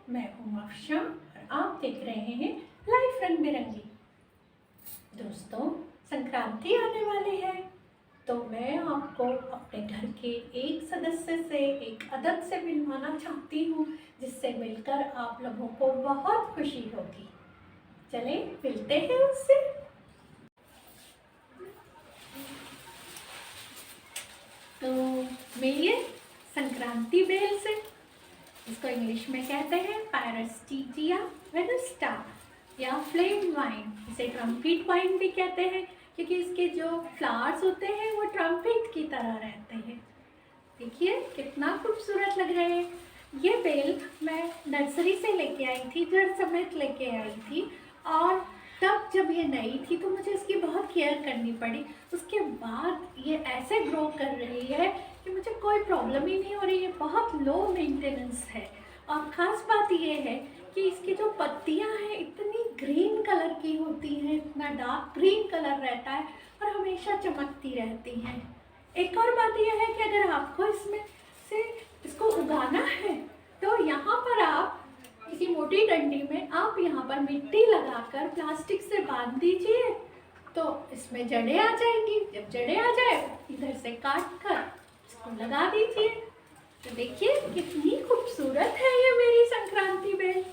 मैं हूँ अफशा और आप देख रहे हैं लाइफ रंग बिरंगी। दोस्तों, संक्रांति आने वाली है तो मैं आपको अपने घर के एक सदस्य से, एक अदद से मिलवाना चाहती हूँ, जिससे मिलकर आप लोगों को बहुत खुशी होगी। चलें मिलते हैं उससे। तो मिलिए संक्रांति बेल से। इसको इंग्लिश में कहते हैं पैरास्टीजिया वेनुस्टा या फ्लेम वाइन। इसे ट्रम्पेट वाइन भी कहते हैं क्योंकि इसके जो फ्लावर्स होते हैं वो ट्रम्पेट की तरह रहते हैं। देखिए कितना खूबसूरत लग रहे हैं। ये बेल मैं नर्सरी से लेके आई थी, जड़ समेत लेके आई थी, और तब जब ये नई थी तो मुझे इसकी बहुत केयर करनी पड़ी। उसके बाद ये ऐसे ग्रो कर रही है कि मुझे कोई प्रॉब्लम ही नहीं हो रही है। बहुत लो मेंटेनेंस है। और ख़ास बात ये है कि इसकी जो पत्तियां हैं इतनी ग्रीन कलर की होती हैं, इतना डार्क ग्रीन कलर रहता है और हमेशा चमकती रहती हैं। एक और बात यह है कि अगर आपको इसमें से इसको उगाना है तो यहाँ पर आप किसी मोटी डंडी में आप यहाँ पर मिट्टी लगाकर प्लास्टिक से बांध दीजिए तो इसमें जड़ें आ जाएंगी। जब जड़ें आ जाए इधर से काट कर इसको लगा दीजिए। तो देखिए कितनी खूबसूरत है ये मेरी संक्रांति बेल।